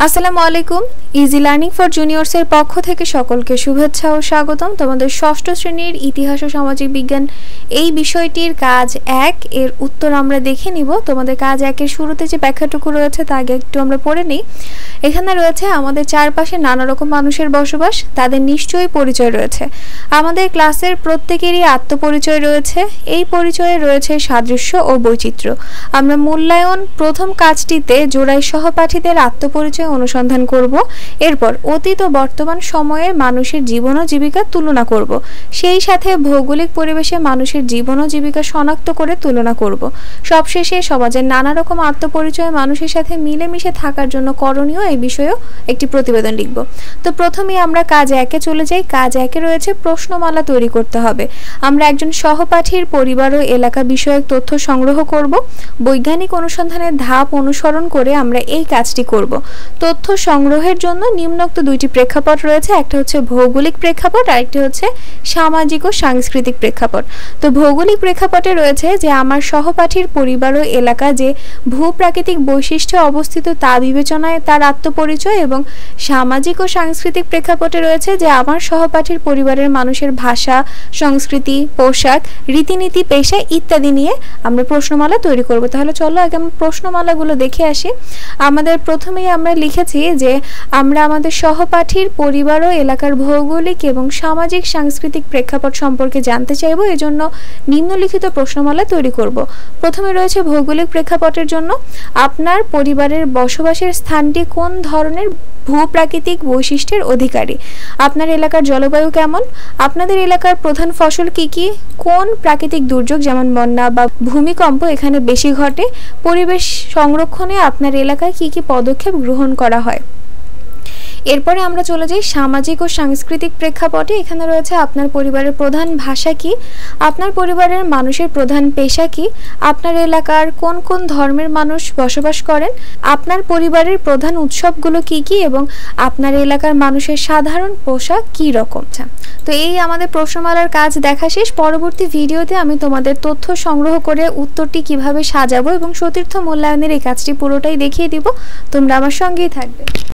আসসালামু আলাইকুম। Easy learning for জুনিয়র্সের পক্ষ থেকে সকলকে শুভেচ্ছা ও স্বাগতম। তোমাদের ষষ্ঠ শ্রেণীর ইতিহাস ও সামাজিক বিজ্ঞান এই বিষয়টির কাজ 1 এর উত্তর আমরা দেখে নিব। তোমাদের কাজ 1 এর শুরুতে যে ব্যাখ্যাটুকু রয়েছে তা আগে একটু আমরা পড়ে নিই। এখানে রয়েছে আমাদের চারপাশে নানা রকম মানুষের বসবাস, তাদের নিশ্চয়ই পরিচয় রয়েছে। আমাদের ক্লাসের প্রত্যেকেরই আত্মপরিচয় রয়েছে। এই পরিচয়ে রয়েছে সাদৃশ্য ও বৈচিত্র্য। আমরা মূল্যায়ন প্রথম কাজটিতে জোড়াই সহপাঠীদের আত্মপরিচয় অনুসন্ধান করব। এরপর অতীত ও বর্তমান সময়ে মানুষের জীবন ও জীবিকার তুলনা করব। সেই সাথে ভৌগোলিক পরিবেশে মানুষের জীবন ও জীবিকা শনাক্ত করে তুলনা করব। সবশেষে সমাজের নানা রকম আত্মপরিচয় মানুষের সাথে মিলেমিশে থাকার জন্য করণীয় এই বিষয়েও একটি প্রতিবেদন লিখব। তো প্রথমেই আমরা কাজ 1 এ চলে যাই। কাজ 1 এ রয়েছে প্রশ্নমালা তৈরি করতে হবে। আমরা একজন সহপাঠীর পরিবার ও এলাকা বিষয়ক তথ্য সংগ্রহ করব। বৈজ্ঞানিক অনুসন্ধানের ধাপ অনুসরণ করে আমরা এই কাজটি করব। তথ্য সংগ্রহের জন্য নিম্নোক্ত দুইটি প্রেক্ষাপট রয়েছে। একটা হচ্ছে ভৌগোলিক প্রেক্ষাপট আর একটি হচ্ছে সামাজিক ও সাংস্কৃতিক প্রেক্ষাপট। তো ভৌগোলিক প্রেক্ষাপটে রয়েছে যে আমার সহপাঠীর পরিবার ও এলাকা যে ভূপ্রাকৃতিক বৈশিষ্ট্যে অবস্থিত তা বিবেচনায় তার আত্মপরিচয়, এবং সামাজিক ও সাংস্কৃতিক প্রেক্ষাপটে রয়েছে যে আমার সহপাঠীর পরিবারের মানুষের ভাষা, সংস্কৃতি, পোশাক, রীতিনীতি, পেশা ইত্যাদি নিয়ে আমরা প্রশ্নমালা তৈরি করব। তাহলে চলো আগে আমরা প্রশ্নমালাগুলো দেখে আসি। আমাদের প্রথমেই আমরা লিখেছি যে আমরা আমাদের সহপাঠীর পরিবার ও এলাকার ভৌগোলিক এবং সামাজিক সাংস্কৃতিক প্রেক্ষাপট সম্পর্কে জানতে চাইব। এজন্য নিম্নলিখিত প্রশ্নমালা তৈরি করব। প্রথমে রয়েছে ভৌগোলিক প্রেক্ষাপটের জন্য আপনার পরিবারের বসবাসের স্থানটি কোন ধরনের ভূপ্রাকৃতিক বৈশিষ্ট্যের অধিকারী? আপনার এলাকার জলবায়ু কেমন? আপনাদের এলাকার প্রধান ফসল কি কি? কোন প্রাকৃতিক দুর্যোগ যেমন বন্যা বা ভূমিকম্প এখানে বেশি ঘটে? পরিবেশ সংরক্ষণে আপনার এলাকায় কি কি পদক্ষেপ গ্রহণ করা হয়? এরপরে আমরা চলে যাই সামাজিক ও সাংস্কৃতিক প্রেক্ষাপটে। এখানে রয়েছে আপনার পরিবারের প্রধান ভাষা কি? আপনার পরিবারের মানুষের প্রধান পেশা কি? আপনার এলাকার কোন কোন ধর্মের মানুষ বসবাস করেন? আপনার পরিবারের প্রধান উৎসবগুলো কি কি এবং আপনার এলাকার মানুষের সাধারণ পোশাক কি রকম? তো এই আমাদের প্রশ্নমালার কাজ দেখা শেষ। পরবর্তী ভিডিওতে আমি তোমাদের তথ্য সংগ্রহ করে উত্তরটি কিভাবে সাজাবো এবং সতীর্থ মূল্যায়নের এই কাজটি পুরোটাই দেখিয়ে দিব। তোমরা আমার সঙ্গেই থাকবে।